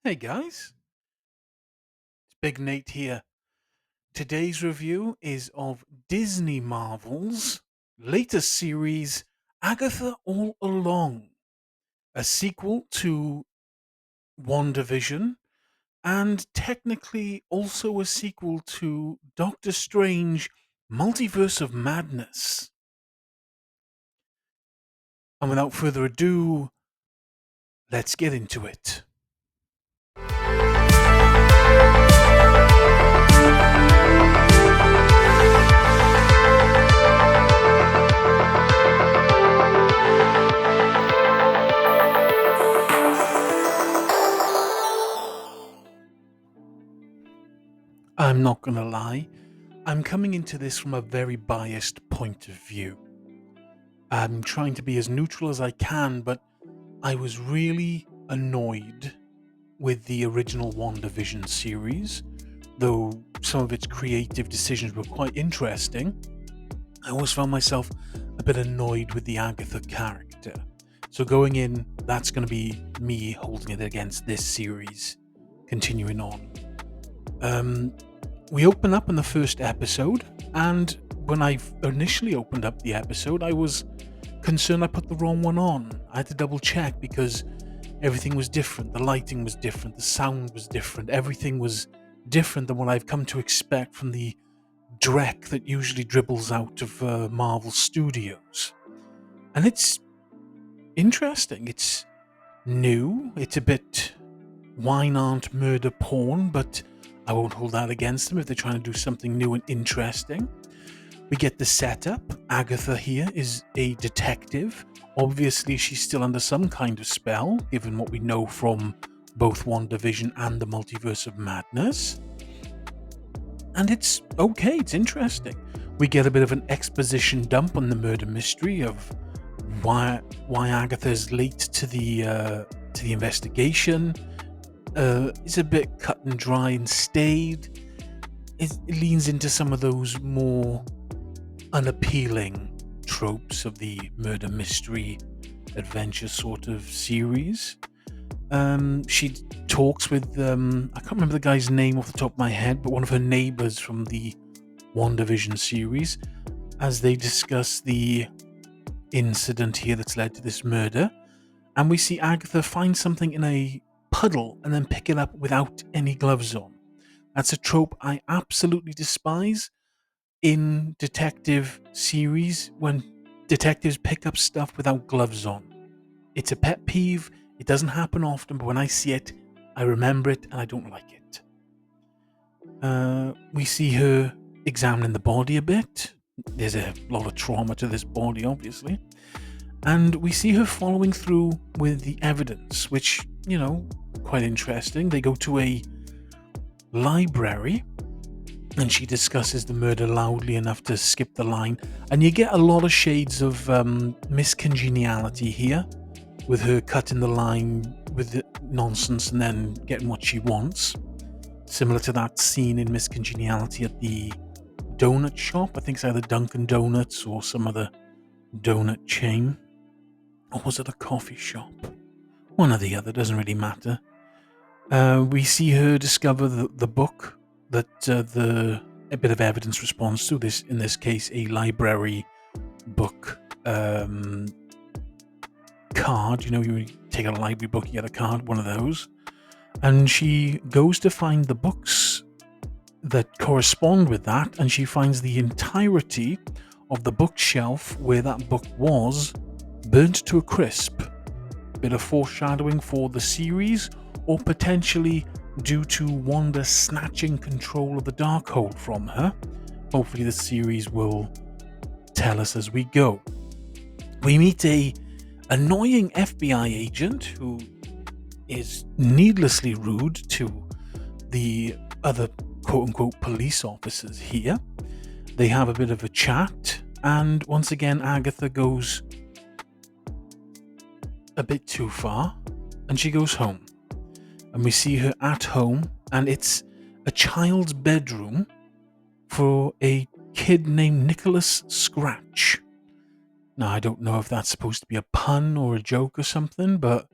Hey guys, it's Big Nate here. Today's review is of Disney Marvel's latest series, Agatha All Along, a sequel to WandaVision and technically also a sequel to Doctor Strange Multiverse of Madness. And without further ado, let's get into it. I'm not gonna lie, I'm coming into this from a very biased point of view. I'm trying to be as neutral as I can, but I was really annoyed with the original WandaVision series, though some of its creative decisions were quite interesting. I always found myself a bit annoyed with the Agatha character. So going in, that's going to be me holding it against this series, continuing on. Um, we open up in the first episode, and when I initially opened up the episode, I was concerned I put the wrong one on. I had to double check because everything was different. The lighting was different. The sound was different. Everything was different than what I've come to expect from the dreck that usually dribbles out of Marvel Studios. And it's interesting. It's new. It's a bit wine aren't murder porn, but I won't hold that against them if they're trying to do something new and interesting. We get the setup. Agatha here is a detective. Obviously, she's still under some kind of spell, given what we know from both WandaVision and the Multiverse of Madness. And it's okay, it's interesting. We get a bit of an exposition dump on the murder mystery of why Agatha's late to the investigation. It's a bit cut and dry and staid. It leans into some of those more unappealing tropes of the murder mystery adventure sort of series. She talks with I can't remember the guy's name off the top of my head, but one of her neighbors from the WandaVision series, as they discuss the incident here that's led to this murder. And we see Agatha find something in a puddle and then pick it up without any gloves on. That's a trope I absolutely despise in detective series when detectives pick up stuff without gloves on. It's a pet peeve. It doesn't happen often, but when I see it, I remember it and I don't like it. We see her examining the body a bit. There's a lot of trauma to this body, obviously. And we see her following through with the evidence, which, quite interesting. They go to a library and she discusses the murder loudly enough to skip the line. And you get a lot of shades of miscongeniality here, with her cutting the line with the nonsense and then getting what she wants. Similar to that scene in Miscongeniality at the donut shop. I think it's either Dunkin' Donuts or some other donut chain. Or was it a coffee shop? One or the other, doesn't really matter. We see her discover the book that a bit of evidence responds to. This, in this case, a library book card. You take a library book, you get a card, one of those. And she goes to find the books that correspond with that, and she finds the entirety of the bookshelf where that book was burnt to a crisp. Bit of foreshadowing for the series, or potentially due to Wanda snatching control of the Darkhold from her. Hopefully the series will tell us as we go. We meet a annoying FBI agent who is needlessly rude to the other quote-unquote police officers here. They have a bit of a chat, and once again Agatha goes a bit too far, and she goes home. And we see her at home, and it's a child's bedroom for a kid named Nicholas Scratch. Now, I don't know if that's supposed to be a pun or a joke or something, but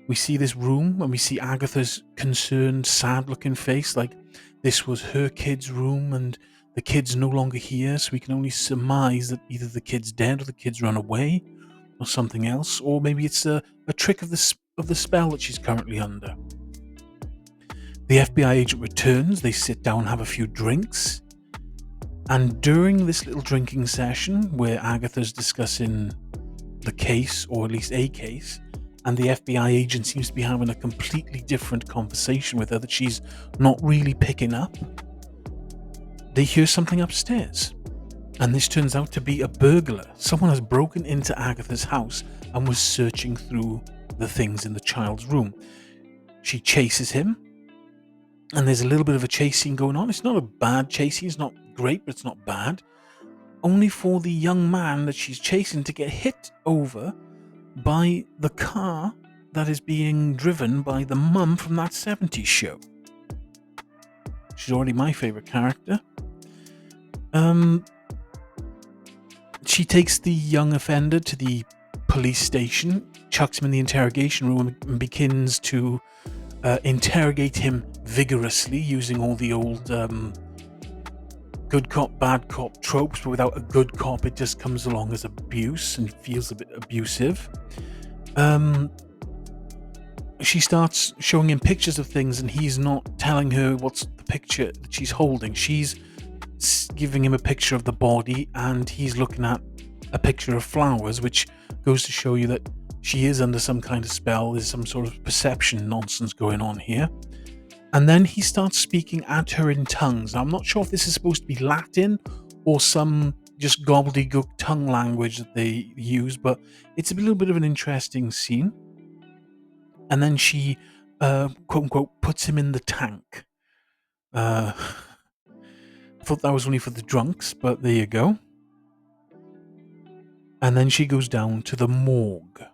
We see this room and we see Agatha's concerned, sad-looking face, like this was her kid's room and the kid's no longer here, so we can only surmise that either the kid's dead or the kid's run away or something else, or maybe it's a trick of the spell that she's currently under. The FBI agent returns, they sit down, have a few drinks, and during this little drinking session where Agatha's discussing the case, or at least a case, and the FBI agent seems to be having a completely different conversation with her that she's not really picking up, they hear something upstairs. And this turns out to be a burglar. Someone has broken into Agatha's house and was searching through the things in the child's room. She chases him, and there's a little bit of a chase scene going on. It's not a bad chase scene, it's not great, but it's not bad. Only for the young man that she's chasing to get hit over by the car that is being driven by the mum from that 70s show. She's already my favourite character. She takes the young offender to the police station, chucks him in the interrogation room, and begins to interrogate him vigorously using all the old good cop, bad cop tropes, but without a good cop, it just comes along as abuse and feels a bit abusive. She starts showing him pictures of things, and he's not telling her what's the picture that she's holding. She's giving him a picture of the body, and he's looking at a picture of flowers, which goes to show you that she is under some kind of spell. There's some sort of perception nonsense going on here. And then he starts speaking at her in tongues. Now, I'm not sure if this is supposed to be Latin or some just gobbledygook tongue language that they use, but it's a little bit of an interesting scene. And then she, quote unquote, puts him in the tank. I thought that was only for the drunks, but there you go. And then she goes down to the morgue.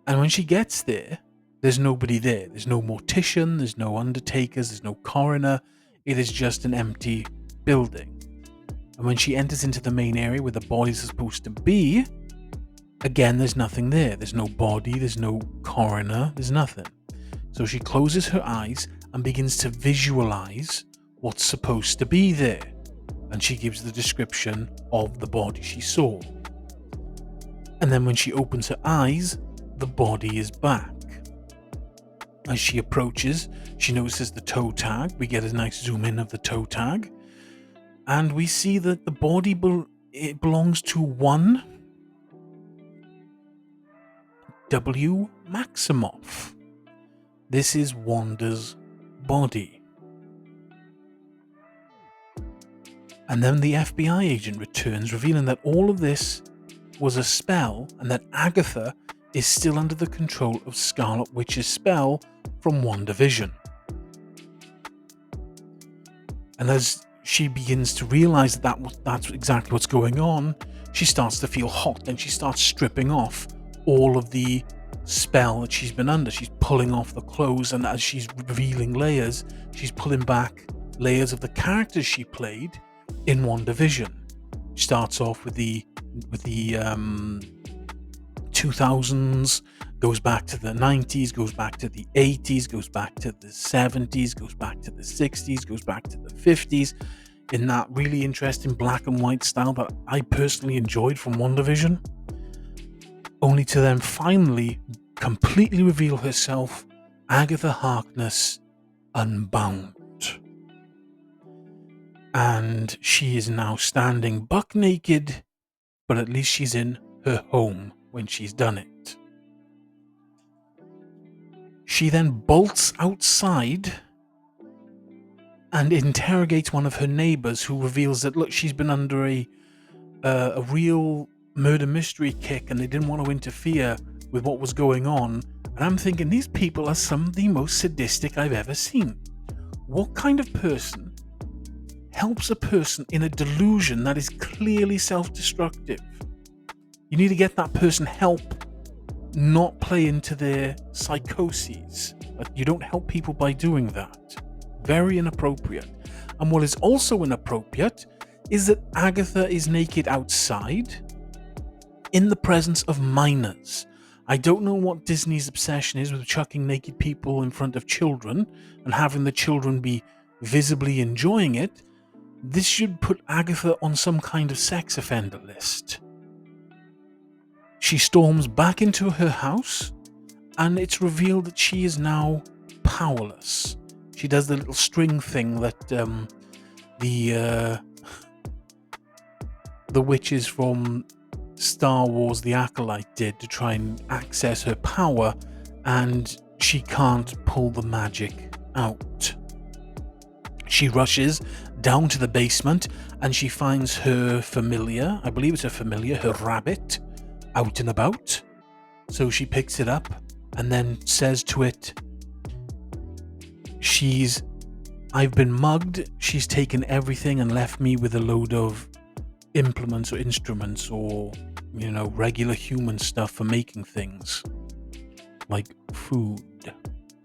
And when she gets there, there's nobody there. There's no mortician, there's no undertakers, there's no coroner. It is just an empty building. And when she enters into the main area where the bodies are supposed to be, again, there's nothing there. There's no body, there's no coroner, there's nothing. So she closes her eyes and begins to visualize what's supposed to be there. And she gives the description of the body she saw. And then when she opens her eyes, the body is back. As she approaches, she notices the toe tag. We get a nice zoom in of the toe tag. And we see that the body belongs to one W. Maximoff. This is Wanda's body. And then the FBI agent returns, revealing that all of this was a spell and that Agatha is still under the control of Scarlet Witch's spell from WandaVision. And as she begins to realize that that's exactly what's going on, she starts to feel hot, and she starts stripping off all of the spell that she's been under. She's pulling off the clothes, and as she's revealing layers, she's pulling back layers of the characters she played in WandaVision. She starts off with the 2000s, goes back to the 90s, goes back to the 80s, goes back to the 70s, goes back to the 60s, goes back to the 50s, in that really interesting black and white style that I personally enjoyed from WandaVision, only to then finally completely reveal herself, Agatha Harkness, unbound. And she is now standing buck naked, but at least she's in her home when she's done it. She then bolts outside and interrogates one of her neighbors, who reveals that, look, she's been under a real murder mystery kick, and they didn't want to interfere with what was going on. And I'm thinking, these people are some of the most sadistic I've ever seen. What kind of person helps a person in a delusion that is clearly self-destructive? You need to get that person help, not play into their psychoses. You don't help people by doing that. Very inappropriate. And what is also inappropriate is that Agatha is naked outside in the presence of minors. I don't know what Disney's obsession is with chucking naked people in front of children and having the children be visibly enjoying it. This should put Agatha on some kind of sex offender list. She storms back into her house, and it's revealed that she is now powerless. She does the little string thing that the witches from Star Wars The Acolyte did to try and access her power, and she can't pull the magic out. She rushes down to the basement and she finds her familiar, I believe it's her familiar, her rabbit, out and about. So she picks it up and then says to it, I've been mugged, she's taken everything and left me with a load of implements or instruments or, regular human stuff for making things. Like food.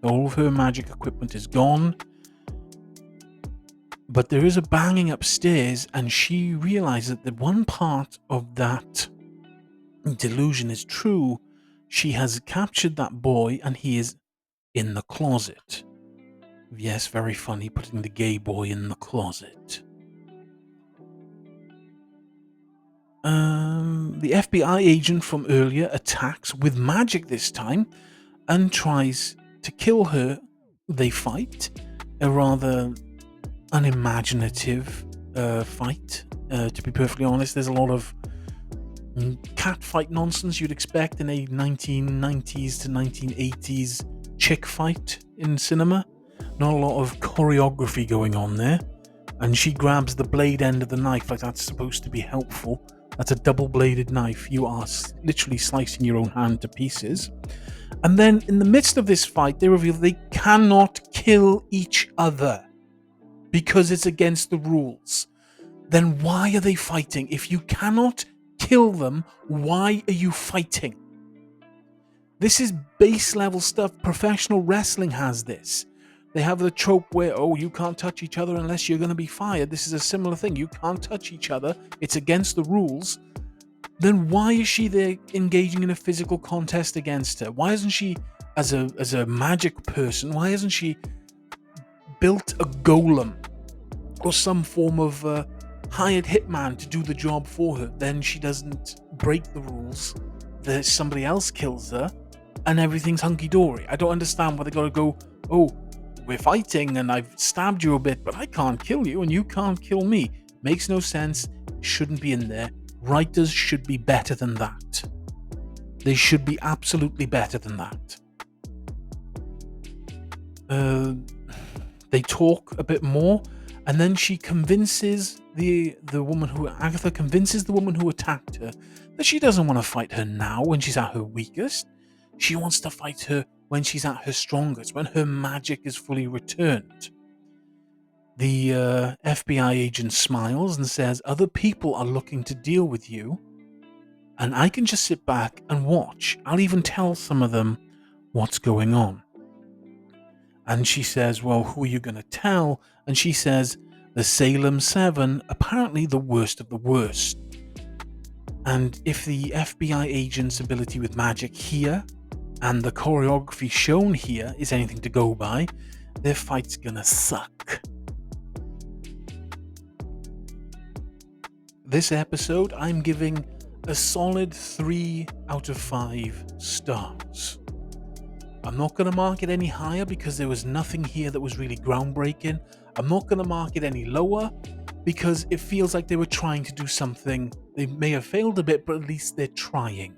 All of her magic equipment is gone. But there is a banging upstairs, and she realizes that one part of that delusion is true. She has captured that boy, and he is in the closet. Yes, very funny, putting the gay boy in the closet. The FBI agent from earlier attacks with magic this time and tries to kill her. They fight, a rather unimaginative fight, to be perfectly honest. There's a lot of cat fight nonsense you'd expect in a 1990s to 1980s chick fight in cinema. Not a lot of choreography going on there. And she grabs the blade end of the knife like that's supposed to be helpful. That's a double-bladed knife. You are literally slicing your own hand to pieces. And then in the midst of this fight, they reveal they cannot kill each other because it's against the rules. Then why are they fighting? If you cannot kill them, why are you fighting? This is base level stuff. Professional wrestling has this. They have the trope where, you can't touch each other unless you're going to be fired. This is a similar thing. You can't touch each other. It's against the rules. Then why is she there engaging in a physical contest against her? Why isn't she, as a magic person, why hasn't she built a golem or some form of hired hitman to do the job for her? Then she doesn't break the rules. Somebody else kills her and everything's hunky-dory. I don't understand why they got to go, we're fighting and I've stabbed you a bit, but I can't kill you and you can't kill me. Makes no sense. Shouldn't be in there. Writers should be better than that. They should be absolutely better than that. They talk a bit more, and then she convinces Agatha convinces the woman who attacked her that she doesn't want to fight her now when she's at her weakest. She wants to fight her when she's at her strongest, when her magic is fully returned. The FBI agent smiles and says, other people are looking to deal with you, and I can just sit back and watch. I'll even tell some of them what's going on. And she says, well, who are you going to tell? And she says, the Salem 7, apparently the worst of the worst. And if the FBI agent's ability with magic here and the choreography shown here is anything to go by, their fight's gonna suck. This episode, I'm giving a solid 3 out of 5 stars. I'm not going to mark it any higher because there was nothing here that was really groundbreaking. I'm not going to mark it any lower because it feels like they were trying to do something. They may have failed a bit, but at least they're trying.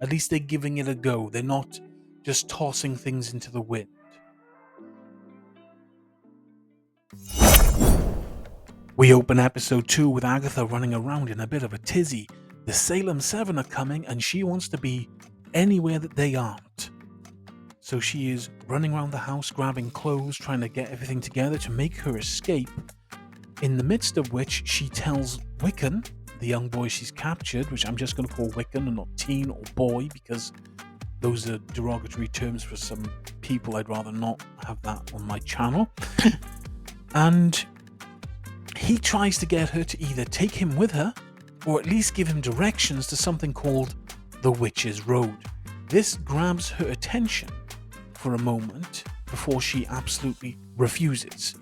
At least they're giving it a go. They're not just tossing things into the wind. We open episode 2 with Agatha running around in a bit of a tizzy. The Salem 7 are coming and she wants to be anywhere that they aren't. So she is running around the house, grabbing clothes, trying to get everything together to make her escape. In the midst of which she tells Wiccan, the young boy she's captured, which I'm just going to call Wiccan and not teen or boy because those are derogatory terms for some people. I'd rather not have that on my channel. And he tries to get her to either take him with her or at least give him directions to something called the Witch's Road. this grabs her attention for a moment before she absolutely refuses.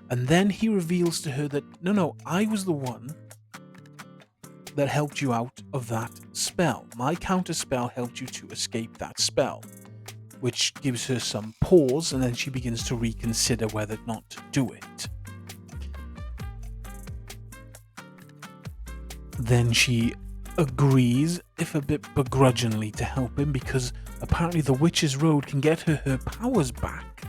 And then he reveals to her that, no, I was the one that helped you out of that spell. My counter spell helped you to escape that spell, which gives her some pause, and then she begins to reconsider whether or not to do it. Then she agrees, if a bit begrudgingly, to help him because apparently the Witch's Road can get her powers back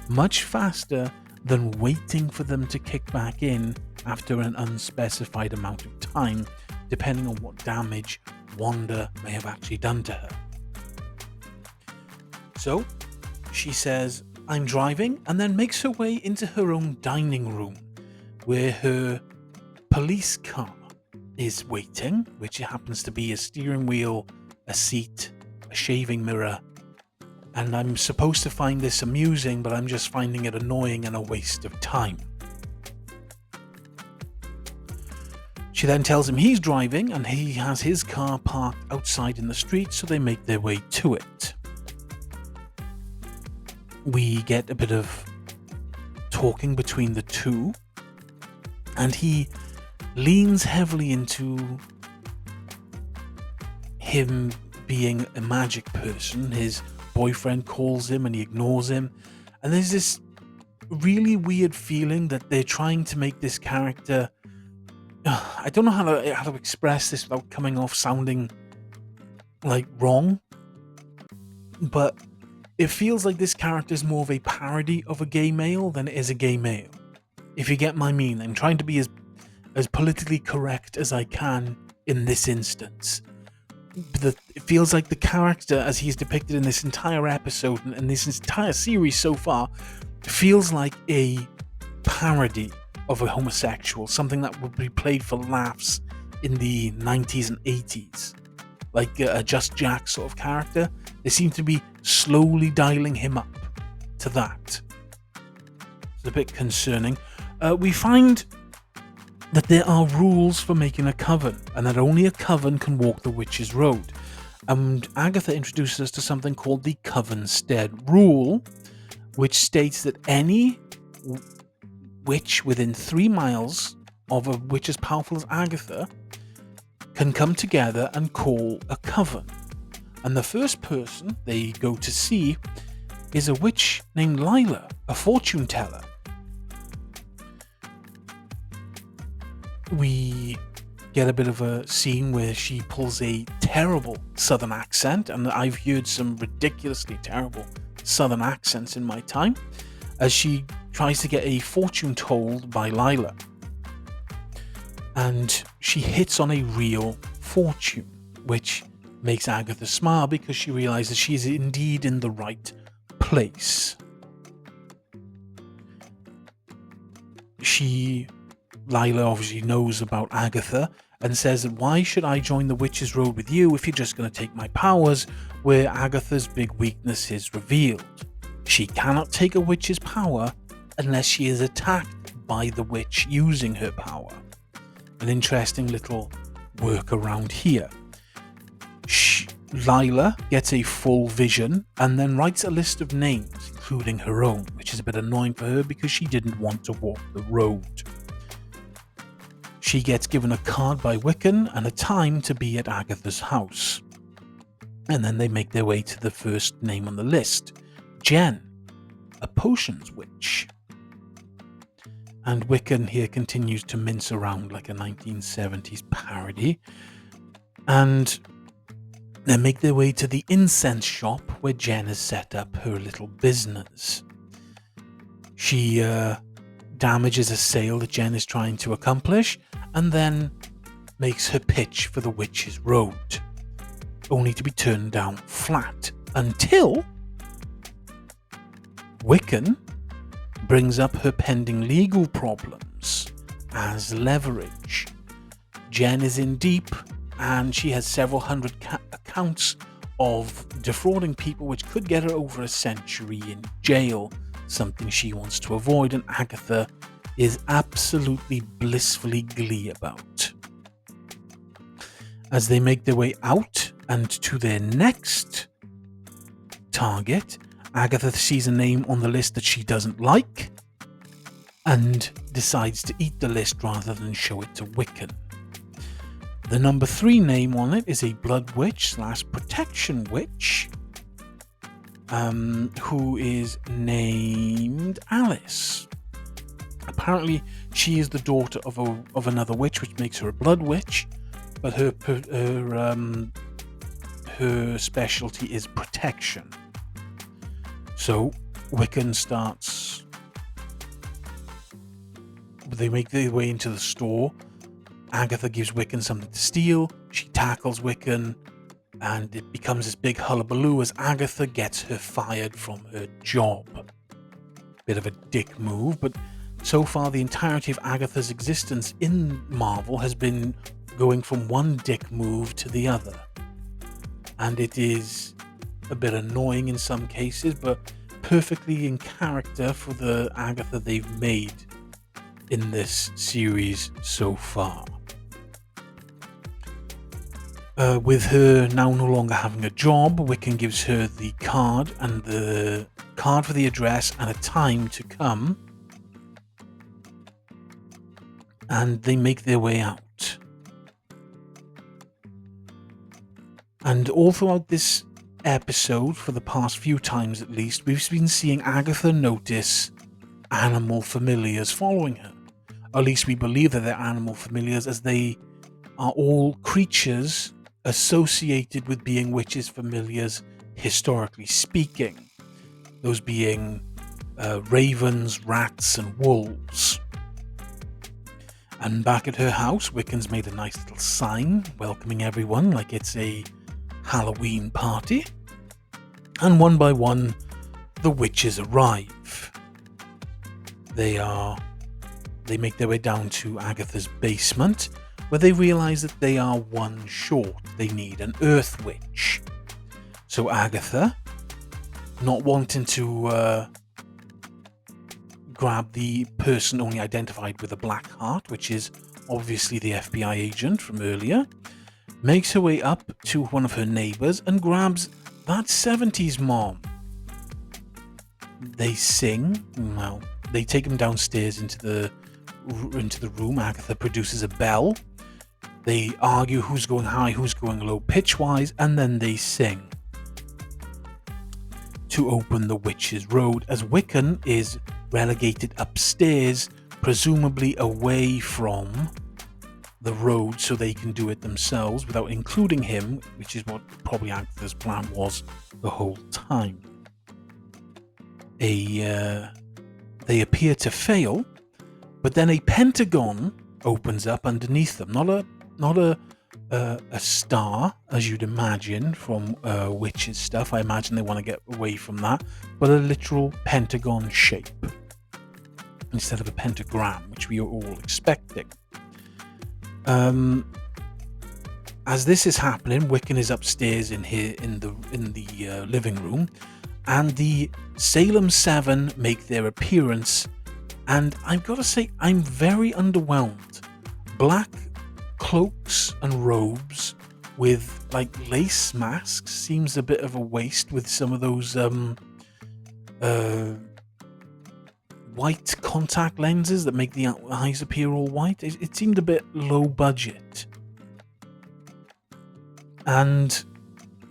much faster than waiting for them to kick back in after an unspecified amount of time, depending on what damage Wanda may have actually done to her. So she says, I'm driving, and then makes her way into her own dining room where her police car is waiting, which happens to be a steering wheel, a seat, a shaving mirror. And I'm supposed to find this amusing, but I'm just finding it annoying and a waste of time. She then tells him he's driving and he has his car parked outside in the street, so they make their way to it. We get a bit of talking between the two, and he leans heavily into him being a magic person. His boyfriend calls him and he ignores him, and there's this really weird feeling that they're trying to make this character, I don't know how to express this without coming off sounding like wrong, but it feels like this character is more of a parody of a gay male than it is a gay male, if you get my meaning. I'm trying to be as politically correct as I can in this instance. It feels like the character, as he's depicted in this entire episode and this entire series so far, feels like a parody of a homosexual, something that would be played for laughs in the 90s and 80s, like a Just Jack sort of character. They seem to be slowly dialing him up to that. It's a bit concerning. We find that there are rules for making a coven, and that only a coven can walk the Witch's Road. And Agatha introduces us to something called the Covenstead Rule, which states that any witch within 3 miles of a witch as powerful as Agatha can come together and call a coven. And the first person they go to see is a witch named Lila, a fortune teller. We get a bit of a scene where she pulls a terrible southern accent, and I've heard some ridiculously terrible southern accents in my time, as she tries to get a fortune told by Lila. And she hits on a real fortune, which makes Agatha smile because she realizes she is indeed in the right place. Lila obviously knows about Agatha and says that, why should I join the Witch's Road with you if you're just going to take my powers, where Agatha's big weakness is revealed. She cannot take a witch's power unless she is attacked by the witch using her power. An interesting little workaround here. Lila gets a full vision and then writes a list of names, including her own, which is a bit annoying for her because she didn't want to walk the road. She gets given a card by Wiccan and a time to be at Agatha's house. And then they make their way to the first name on the list, Jen, a potions witch. And Wiccan here continues to mince around like a 1970s parody. And they make their way to the incense shop where Jen has set up her little business. She damages a sale that Jen is trying to accomplish, and then makes her pitch for the Witch's Road, only to be turned down flat until Wiccan brings up her pending legal problems as leverage. Jen is in deep, and she has several hundred accounts of defrauding people, which could get her over a century in jail, something she wants to avoid, and Agatha is absolutely blissfully glee about. As they make their way out and to their next target. Agatha sees a name on the list that she doesn't like and decides to eat the list rather than show it to Wiccan. The number 3 name on it is a blood witch / protection witch, who is named Alice. Apparently, she is the daughter of another witch, which makes her a blood witch, but her specialty is protection. So Wiccan starts. They make their way into the store. Agatha gives Wiccan something to steal. She tackles Wiccan, and it becomes this big hullabaloo as Agatha gets her fired from her job. Bit of a dick move, but so far the entirety of Agatha's existence in Marvel has been going from one dick move to the other. And it is a bit annoying in some cases, but perfectly in character for the Agatha they've made in this series so far. With her now no longer having a job, Wiccan gives her the card for the address and a time to come, and they make their way out. And all throughout this episode, for the past few times at least, we've been seeing Agatha notice animal familiars following her. At least we believe that they're animal familiars, as they are all creatures associated with being witches' familiars, historically speaking. Those being ravens, rats, and wolves. And back at her house, Wiccan's made a nice little sign welcoming everyone like it's a Halloween party. And one by one, the witches arrive. They make their way down to Agatha's basement, where they realize that they are one short. They need an earth witch. So Agatha, not wanting to grab the person only identified with a black heart, which is obviously the FBI agent from earlier, makes her way up to one of her neighbors and grabs that 70s mom. They sing. Well, they take him downstairs into the room. Agatha produces a bell. They argue who's going high, who's going low pitch-wise, and then they sing to open the Witch's Road, as Wiccan is relegated upstairs, presumably away from the road so they can do it themselves without including him, which is what probably Agatha's plan was the whole time. They appear to fail, but then a pentagon opens up underneath them. Not a star, as you'd imagine from witches stuff. I imagine they want to get away from that, but a literal pentagon shape instead of a pentagram, which we are all expecting. As this is happening, Wiccan is upstairs in the living room, and the Salem 7 make their appearance, and I've got to say I'm very underwhelmed. Black cloaks and robes with like lace masks seems a bit of a waste, with some of those white contact lenses that make the eyes appear all white. It seemed a bit low budget. And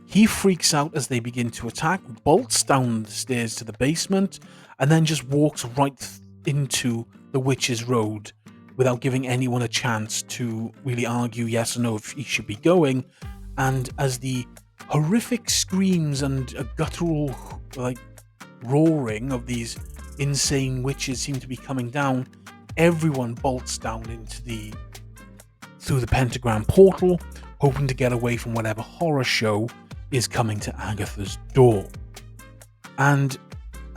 he freaks out as they begin to attack, bolts down the stairs to the basement, and then just walks right into the Witch's Road without giving anyone a chance to really argue yes or no if he should be going. And as the horrific screams and a guttural roaring of these insane witches seem to be coming down, everyone bolts down through the pentagram portal, hoping to get away from whatever horror show is coming to Agatha's door. And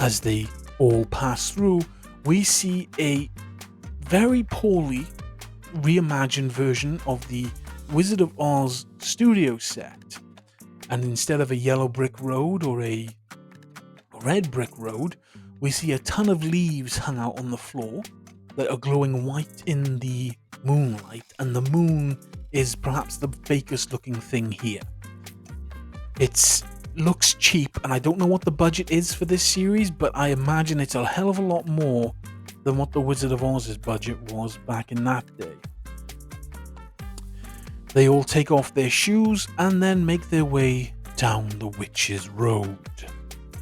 as they all pass through, we see a very poorly reimagined version of the Wizard of Oz studio set. And instead of a yellow brick road or a red brick road, we see a ton of leaves hung out on the floor that are glowing white in the moonlight, and the moon is perhaps the fakest looking thing here. It's looks cheap, and I don't know what the budget is for this series, but I imagine it's a hell of a lot more than what the Wizard of Oz's budget was back in that day. They all take off their shoes and then make their way down the Witch's Road,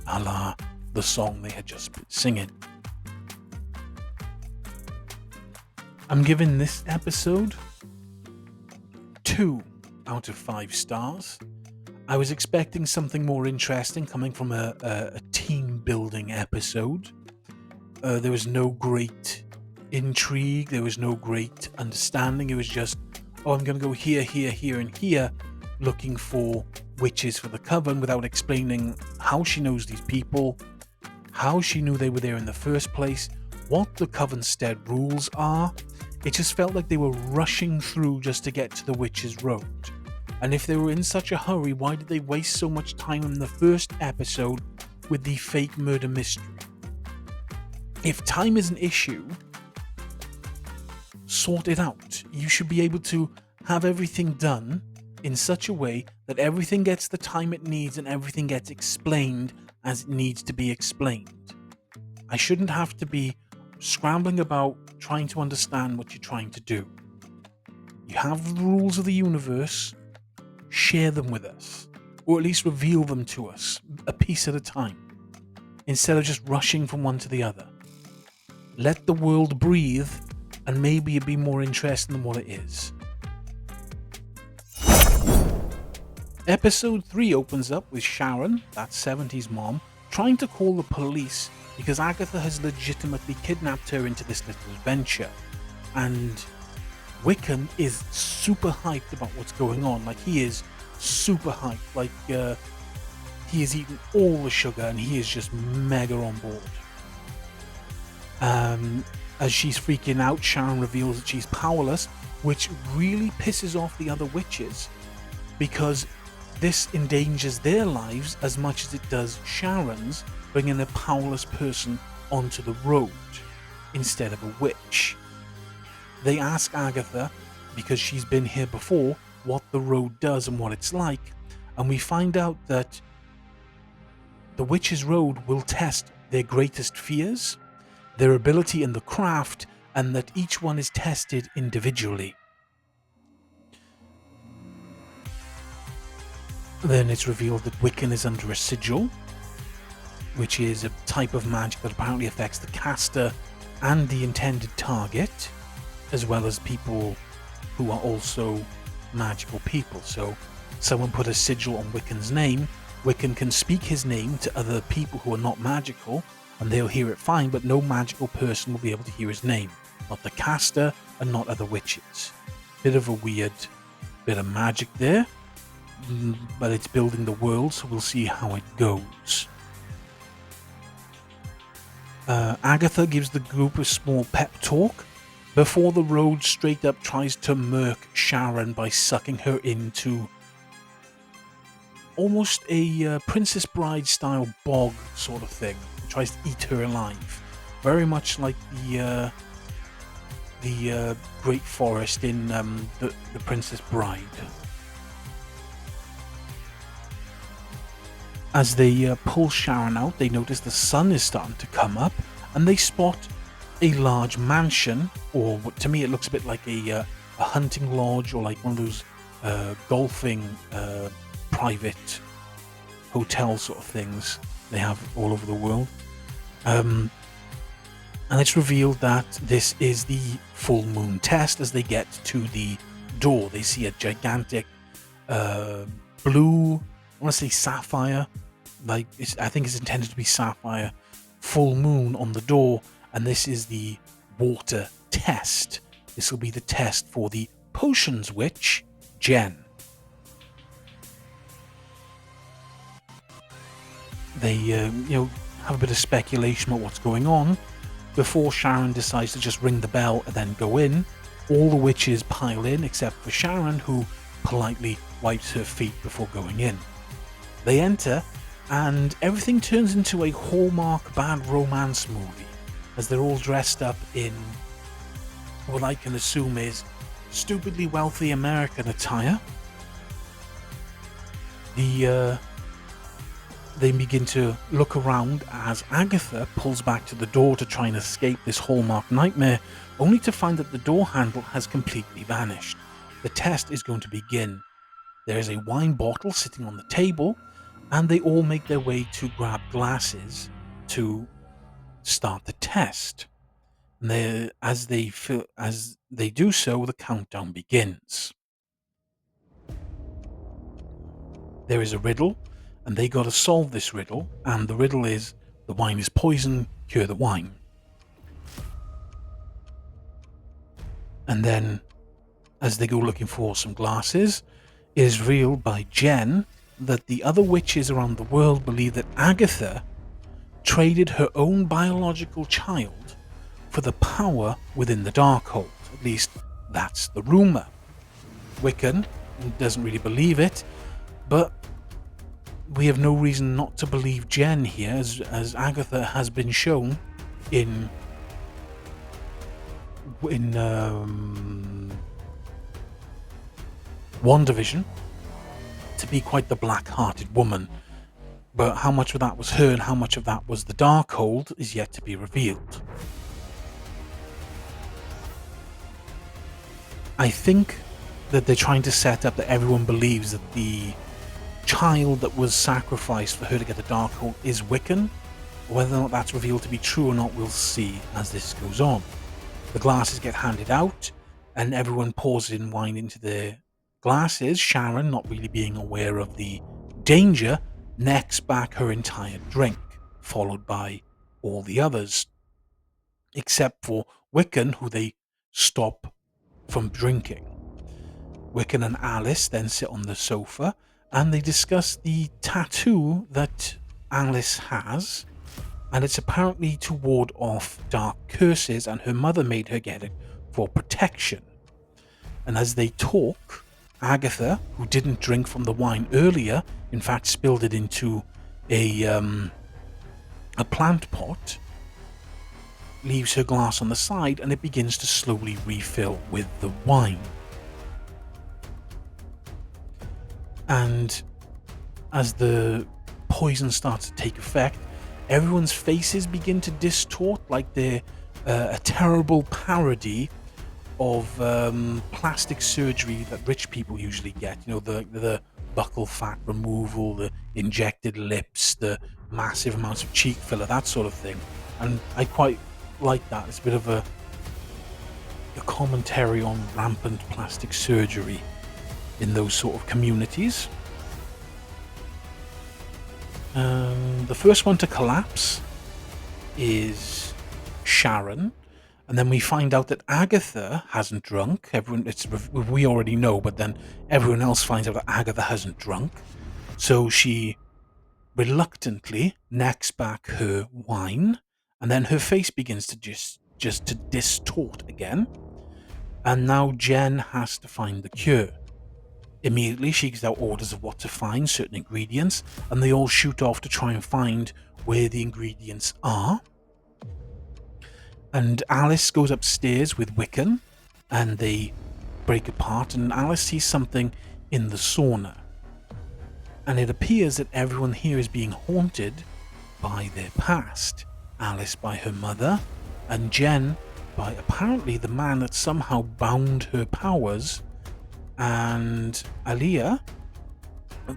a la the song they had just been singing. I'm giving this episode 2 out of 5 stars. I was expecting something more interesting coming from a team-building episode. There was no great intrigue, there was no great understanding. It was just, I'm going to go here, here, here, and here, looking for witches for the coven without explaining how she knows these people, how she knew they were there in the first place, what the Covenstead rules are. It just felt like they were rushing through just to get to the Witch's Road. And if they were in such a hurry, why did they waste so much time in the first episode with the fake murder mystery? If time is an issue, sort it out. You should be able to have everything done in such a way that everything gets the time it needs and everything gets explained as it needs to be explained. I shouldn't have to be scrambling about trying to understand what you're trying to do. You have the rules of the universe, share them with us, or at least reveal them to us, a piece at a time, instead of just rushing from one to the other. Let the world breathe, and maybe it'd be more interesting than what it is. Episode 3 opens up with Sharon, that 70s mom, trying to call the police because Agatha has legitimately kidnapped her into this little adventure. And Wiccan is super hyped about what's going on. Like, he is super hyped. Like, he has eaten all the sugar and he is just mega on board. As she's freaking out, Sharon reveals that she's powerless, which really pisses off the other witches because this endangers their lives as much as it does Sharon's, bringing a powerless person onto the road instead of a witch. They ask Agatha, because she's been here before, what the road does and what it's like, and we find out that the Witch's Road will test their greatest fears, their ability in the craft, and that each one is tested individually. Then it's revealed that Wiccan is under a sigil, which is a type of magic that apparently affects the caster and the intended target, as well as people who are also magical people. So someone put a sigil on Wiccan's name, Wiccan can speak his name to other people who are not magical, and they'll hear it fine, but no magical person will be able to hear his name. Not the caster, and not other witches. Bit of a weird bit of magic there, but it's building the world, so we'll see how it goes. Agatha gives the group a small pep talk before the road straight up tries to murk Sharon by sucking her into almost a Princess Bride style bog sort of thing. It tries to eat her alive, very much like the Great Forest in the Princess Bride. As they pull Sharon out, they notice the sun is starting to come up, and they spot a large mansion, or to me it looks a bit like a hunting lodge, or like one of those golfing private hotel sort of things they have all over the world. And it's revealed that this is the full moon test. As they get to the door, they see a gigantic blue, I want to say sapphire, I think it's intended to be sapphire, full moon on the door, and this is the water test. This will be the test for the potions witch, Jen. They, have a bit of speculation about what's going on before Sharon decides to just ring the bell and then go in. All the witches pile in except for Sharon, who politely wipes her feet before going in. They enter, and everything turns into a Hallmark bad romance movie, as they're all dressed up in what I can assume is stupidly wealthy American attire. The they begin to look around as Agatha pulls back to the door to try and escape this hallmark nightmare, only to find that the door handle has completely vanished. The test is going to begin. There is a wine bottle sitting on the table, and they all make their way to grab glasses to start the test. And as they do so, the countdown begins. There is a riddle, and they got to solve this riddle. And the riddle is: the wine is poison, cure the wine. And then, as they go looking for some glasses, it is revealed by Jen that the other witches around the world believe that Agatha traded her own biological child for the power within the Darkhold. At least, that's the rumour. Wiccan doesn't really believe it, but we have no reason not to believe Jen here, as Agatha has been shown in WandaVision to be quite the black-hearted woman. But how much of that was her and how much of that was the Darkhold is yet to be revealed. I think that they're trying to set up that everyone believes that the child that was sacrificed for her to get the Darkhold is Wiccan. Whether or not that's revealed to be true or not, we'll see as this goes on. The glasses get handed out, and everyone pours in wine into their glasses. Sharon, not really being aware of the danger, necks back her entire drink, followed by all the others, except for Wiccan, who they stop from drinking. Wiccan and Alice then sit on the sofa, and they discuss the tattoo that Alice has, and it's apparently to ward off dark curses, and her mother made her get it for protection. And as they talk, Agatha, who didn't drink from the wine earlier, in fact spilled it into a plant pot, leaves her glass on the side, and it begins to slowly refill with the wine. And as the poison starts to take effect, everyone's faces begin to distort like they're a terrible parody of plastic surgery that rich people usually get. You know, the buccal fat removal, the injected lips, the massive amounts of cheek filler, that sort of thing. And I quite like that. It's a bit of a commentary on rampant plastic surgery in those sort of communities. The first one to collapse is Sharon, and then we find out that Agatha hasn't drunk. We already know, but then everyone else finds out that Agatha hasn't drunk, so she reluctantly necks back her wine, and then her face begins to just to distort again. And now Jen has to find the cure. Immediately, she gives out orders of what to find, certain ingredients, and they all shoot off to try and find where the ingredients are. And Alice goes upstairs with Wiccan, and they break apart, and Alice sees something in the sauna. And it appears that everyone here is being haunted by their past. Alice by her mother, and Jen by apparently the man that somehow bound her powers, and Aliyah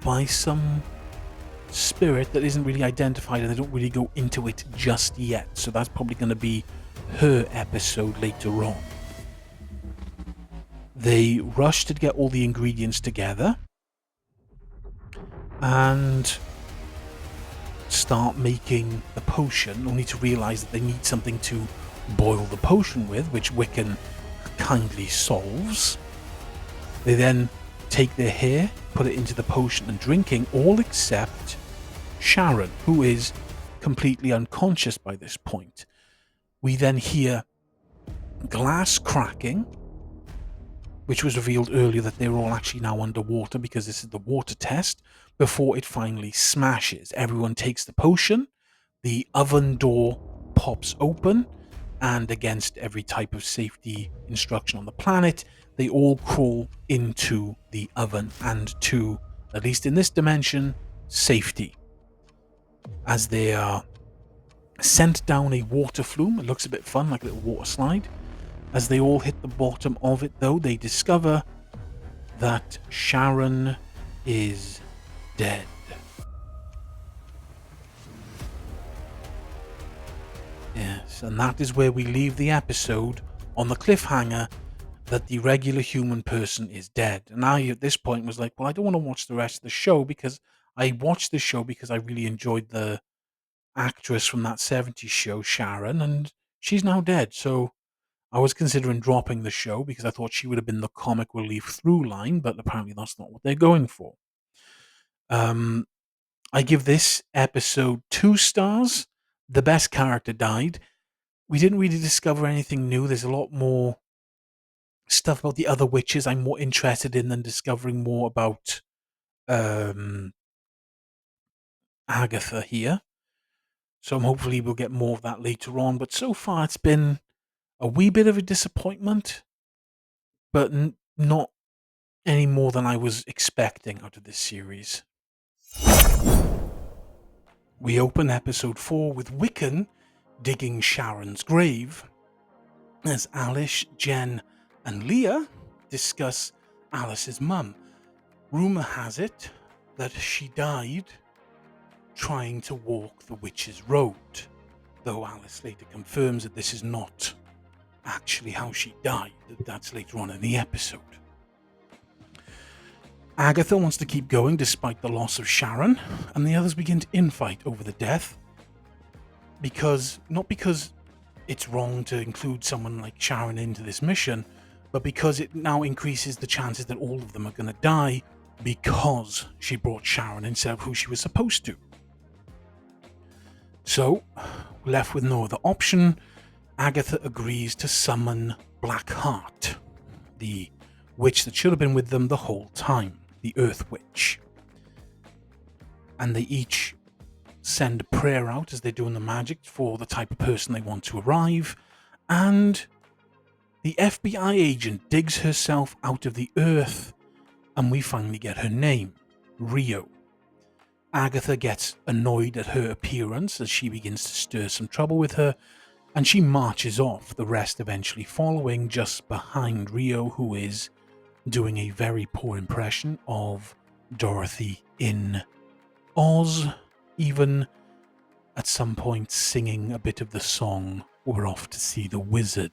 by some spirit that isn't really identified, and they don't really go into it just yet. So that's probably going to be her episode later on. They rush to get all the ingredients together and start making the potion, only to realize that they need something to boil the potion with, which Wiccan kindly solves. They then take their hair, put it into the potion and drinking, all except Sharon, who is completely unconscious by this point. We then hear glass cracking, which was revealed earlier that they were all actually now underwater because this is the water test, before it finally smashes. Everyone takes the potion, the oven door pops open, and against every type of safety instruction on the planet, they all crawl into the oven and to, at least in this dimension, safety. As they are sent down a water flume, it looks a bit fun, like a little water slide. As they all hit the bottom of it, though, they discover that Sharon is dead. Yes, and that is where we leave the episode, on the cliffhanger that the regular human person is dead. And I, at this point, was like, well, I don't want to watch the rest of the show, because I watched the show because I really enjoyed the actress from that 70s show, Sharon, and she's now dead. So I was considering dropping the show because I thought she would have been the comic relief through line, but apparently that's not what they're going for. I give this episode 2 stars. The best character died. We didn't really discover anything new. There's a lot more stuff about the other witches I'm more interested in than discovering more about Agatha here. So hopefully we'll get more of that later on. But so far it's been a wee bit of a disappointment, but not any more than I was expecting out of this series. We open episode 4 with Wiccan digging Sharon's grave as Alice, Jen, and Leah discuss Alice's mum. Rumour has it that she died trying to walk the witch's road, though Alice later confirms that this is not actually how she died. That's later on in the episode. Agatha wants to keep going despite the loss of Sharon, and the others begin to infight over the death. Not because it's wrong to include someone like Sharon into this mission, but because it now increases the chances that all of them are going to die because she brought Sharon instead of who she was supposed to. So, left with no other option, Agatha agrees to summon Blackheart, the witch that should have been with them the whole time, the Earth Witch. And they each send a prayer out as they're doing the magic for the type of person they want to arrive, and the FBI agent digs herself out of the earth, and we finally get her name, Rio. Agatha gets annoyed at her appearance as she begins to stir some trouble with her, and she marches off, the rest eventually following just behind Rio, who is doing a very poor impression of Dorothy in Oz, even at some point singing a bit of the song "We're Off to See the Wizard."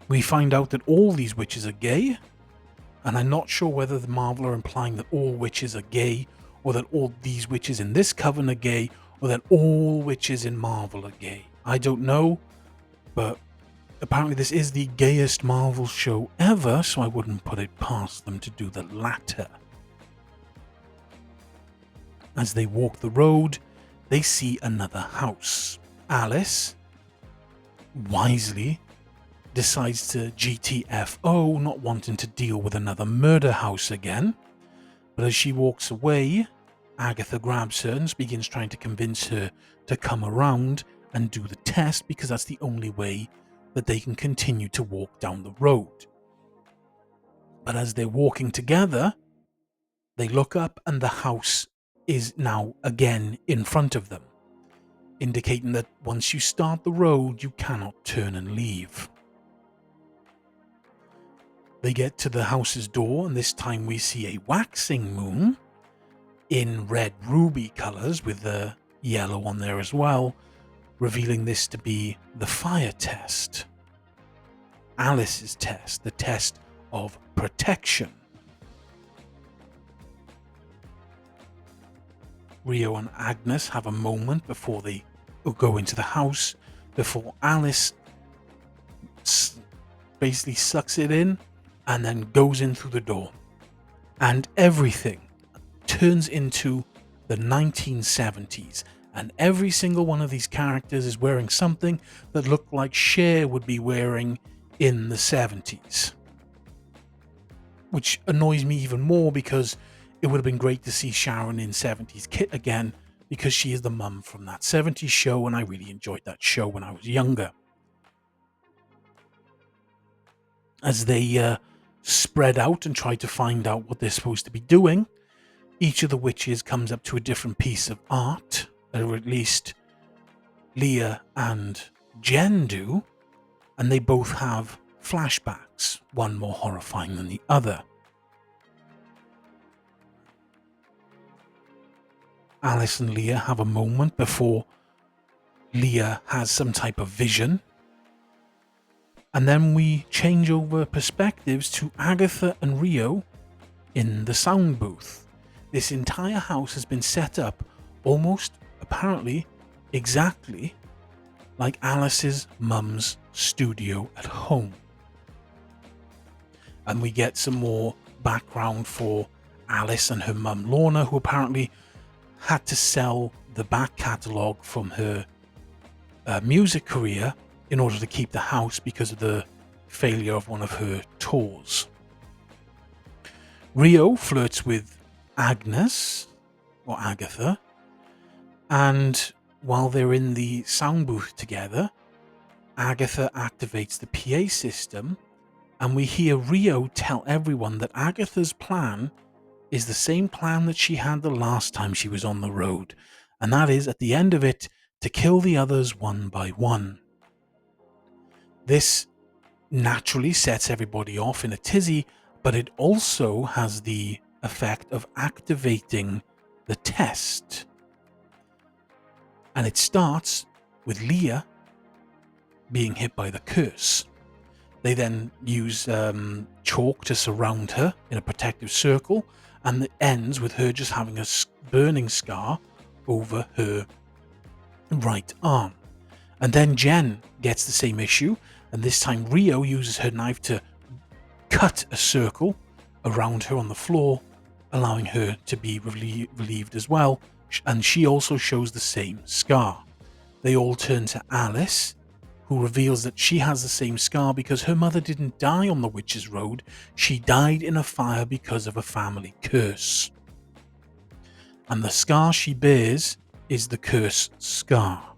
We find out that all these witches are gay, and I'm not sure whether the Marvel are implying that all witches are gay, or that all these witches in this coven are gay, or that all witches in Marvel are gay. I don't know, but apparently this is the gayest Marvel show ever, so I wouldn't put it past them to do the latter. As they walk the road, they see another house. Alice, wisely, decides to GTFO, not wanting to deal with another murder house again. But as she walks away, Agatha grabs her and begins trying to convince her to come around and do the test, because that's the only way that they can continue to walk down the road. But as they're walking together, they look up and the house is now again in front of them, indicating that once you start the road, you cannot turn and leave. They get to the house's door, and this time we see a waxing moon in red ruby colours with the yellow on there as well, revealing this to be the fire test. Alice's test, the test of protection. Rio and Agnes have a moment before they go into the house, before Alice basically sucks it in and then goes in through the door. And everything turns into the 1970s, and every single one of these characters is wearing something that looked like Cher would be wearing in the 70s. Which annoys me even more, because it would have been great to see Sharon in 70s kit again, because she is the mum from that 70s show, and I really enjoyed that show when I was younger. As they spread out and try to find out what they're supposed to be doing, each of the witches comes up to a different piece of art, or at least Leah and Jen do, and they both have flashbacks, one more horrifying than the other. Alice and Leah have a moment before Leah has some type of vision. And then we change over perspectives to Agatha and Rio in the sound booth. This entire house has been set up almost, apparently, exactly like Alice's mum's studio at home. And we get some more background for Alice and her mum Lorna, who apparently had to sell the back catalogue from her music career in order to keep the house because of the failure of one of her tours. Rio flirts with Agnes, or Agatha, and while they're in the sound booth together, Agatha activates the PA system, and we hear Rio tell everyone that Agatha's plan is the same plan that she had the last time she was on the road, and that is, at the end of it, to kill the others one by one. This naturally sets everybody off in a tizzy, but it also has the effect of activating the test. And it starts with Leah being hit by the curse. They then use chalk to surround her in a protective circle, and it ends with her just having a burning scar over her right arm. And then Jen gets the same issue, and this time Rio uses her knife to cut a circle around her on the floor, allowing her to be relieved as well, and she also shows the same scar. They all turn to Alice, who reveals that she has the same scar because her mother didn't die on the Witch's Road, she died in a fire because of a family curse. And the scar she bears is the curse scar.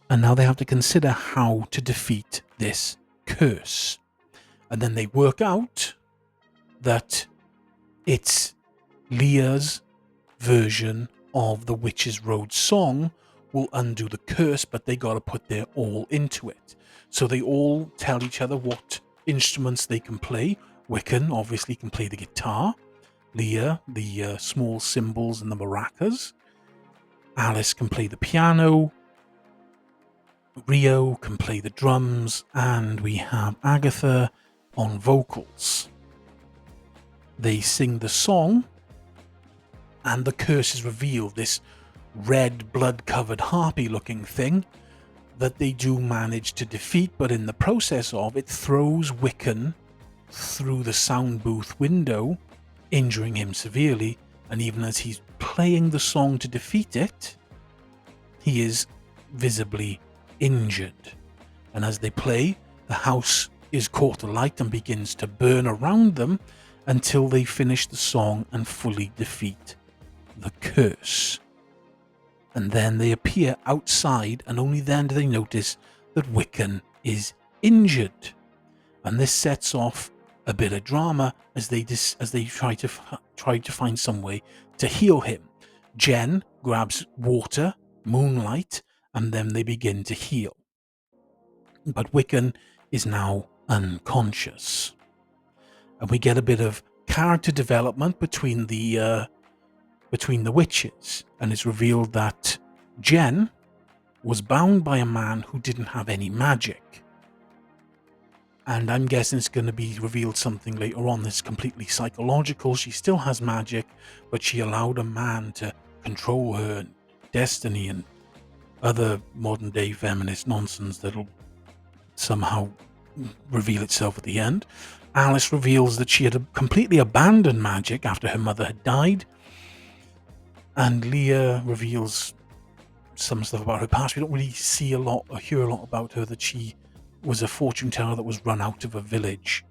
And now they have to consider how to defeat this curse. And then they work out that it's Leah's version of the Witch's Road song will undo the curse, but they got to put their all into it. So they all tell each other what instruments they can play. Wiccan obviously can play the guitar. Leah, the small cymbals and the maracas. Alice can play the piano. Rio can play the drums, and we have Agatha on vocals. They sing the song, and the curse is revealed, this red blood-covered harpy-looking thing that they do manage to defeat, but in the process of it throws Wiccan through the sound booth window, injuring him severely, and even as he's playing the song to defeat it, he is visibly injured. And as they play, the house is caught alight and begins to burn around them until they finish the song and fully defeat the curse. And then they appear outside, and only then do they notice that Wiccan is injured. And this sets off a bit of drama as they try to find some way to heal him. Jen grabs water, moonlight, and then they begin to heal. But Wiccan is now unconscious. And we get a bit of character development between the witches, and it's revealed that Jen was bound by a man who didn't have any magic. And I'm guessing it's going to be revealed something later on that's completely psychological. She still has magic, but she allowed a man to control her and destiny and other modern day feminist nonsense that'll somehow reveal itself at the end. Alice reveals that she had completely abandoned magic after her mother had died. And Leah reveals some stuff about her past. We don't really see a lot or hear a lot about her, that she was a fortune teller that was run out of a village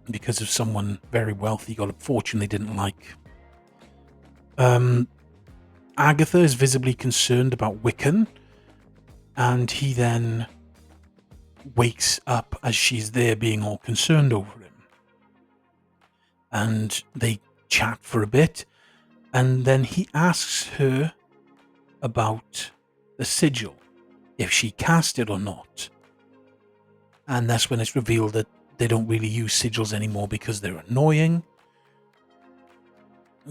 because of someone very wealthy got a fortune they didn't like. Agatha is visibly concerned about Wiccan, and he then wakes up as she's there being all concerned over him. and they chat for a bit, and then he asks her about the sigil, if she cast it or not. And that's when it's revealed that they don't really use sigils anymore because they're annoying,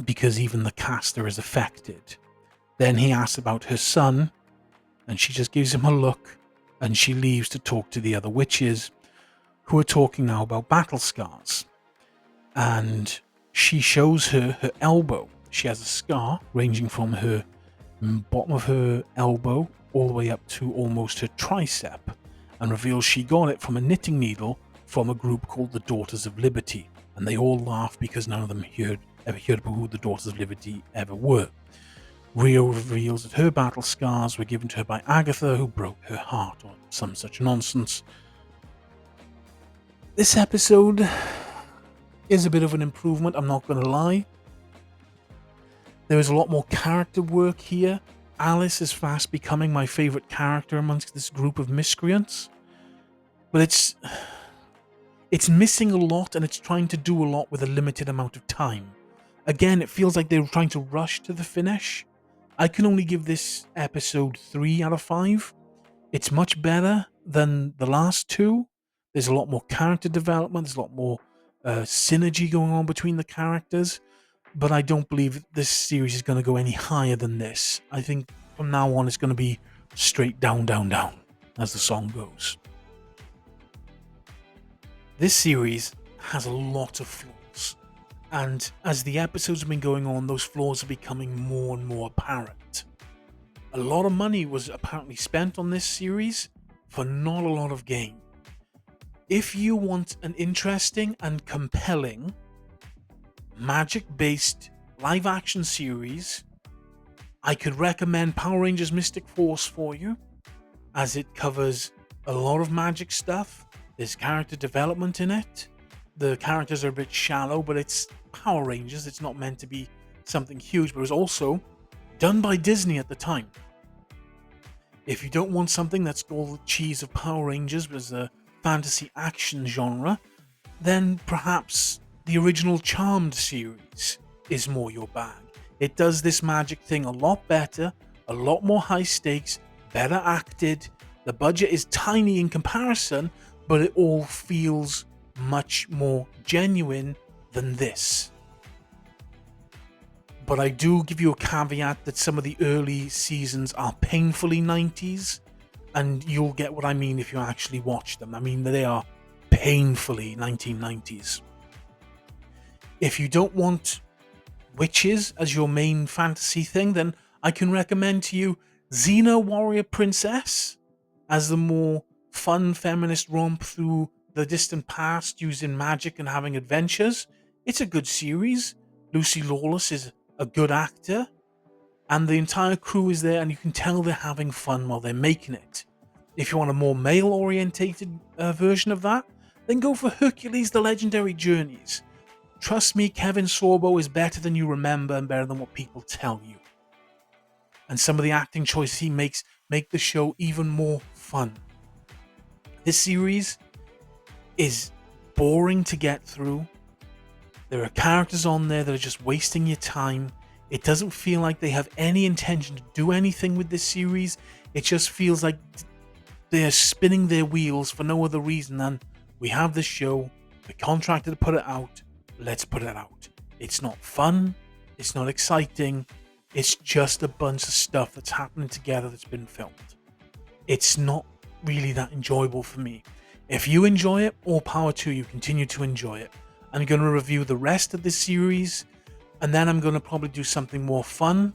because even the caster is affected. Then he asks about her son, and she just gives him a look, and she leaves to talk to the other witches, who are talking now about battle scars. And she shows her elbow. She has a scar ranging from her bottom of her elbow all the way up to almost her tricep, and reveals she got it from a knitting needle from a group called the Daughters of Liberty. And they all laugh because none of them ever heard about who the Daughters of Liberty ever were. Rio reveals that her battle scars were given to her by Agatha, who broke her heart, or some such nonsense. This episode is a bit of an improvement, I'm not going to lie. There is a lot more character work here. Alice is fast becoming my favourite character amongst this group of miscreants. But it's missing a lot, and it's trying to do a lot with a limited amount of time. Again, it feels like they're trying to rush to the finish. I can only give this episode 3 out of 5. It's much better than the last two. There's a lot more character development. There's a lot more synergy going on between the characters. But I don't believe this series is going to go any higher than this. I think from now on it's going to be straight down, down, down, as the song goes. This series has a lot of flaws. And as the episodes have been going on, those flaws are becoming more and more apparent. A lot of money was apparently spent on this series for not a lot of gain. If you want an interesting and compelling magic-based live-action series, I could recommend Power Rangers Mystic Force for you, as it covers a lot of magic stuff. There's character development in it. The characters are a bit shallow, but it's Power Rangers. It's not meant to be something huge, but it was also done by Disney at the time. If you don't want something that's all the cheese of Power Rangers, but as a fantasy action genre, then perhaps the original Charmed series is more your bag. It does this magic thing a lot better, a lot more high stakes, better acted. The budget is tiny in comparison, but it all feels much more genuine than this. But I do give you a caveat that some of the early seasons are painfully 90s, and you'll get what I mean if you actually watch them. I mean, they are painfully 1990s. If you don't want witches as your main fantasy thing, then I can recommend to you Xena Warrior Princess as the more fun feminist romp through the distant past using magic and having adventures. It's a good series. Lucy Lawless is a good actor, and the entire crew is there, and you can tell they're having fun while they're making it. If you want a more male-orientated version of that, then go for Hercules: The Legendary Journeys. Trust me, Kevin Sorbo is better than you remember and better than what people tell you. And some of the acting choices he makes make the show even more fun. This series is boring to get through. There are characters on there that are just wasting your time. It doesn't feel like they have any intention to do anything with this series. It just feels like they're spinning their wheels for no other reason than we have this show, we're contracted to put it out, let's put it out. It's not fun, it's not exciting, it's just a bunch of stuff that's happening together that's been filmed. It's not really that enjoyable for me. If you enjoy it, all power to you, continue to enjoy it. I'm going to review the rest of this series, and then I'm going to probably do something more fun,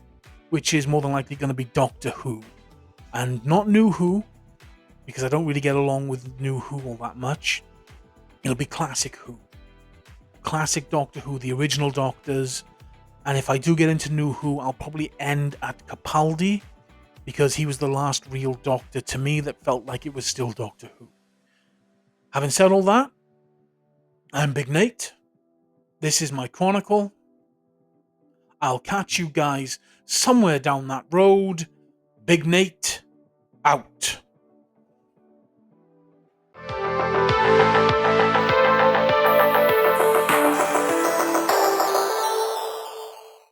which is more than likely going to be Doctor Who. And not New Who, because I don't really get along with New Who all that much. It'll be Classic Who. Classic Doctor Who, the original Doctors. And if I do get into New Who, I'll probably end at Capaldi, because he was the last real Doctor to me that felt like it was still Doctor Who. Having said all that, I'm Big Nate. This is my chronicle. I'll catch you guys somewhere down that road. Big Nate, out.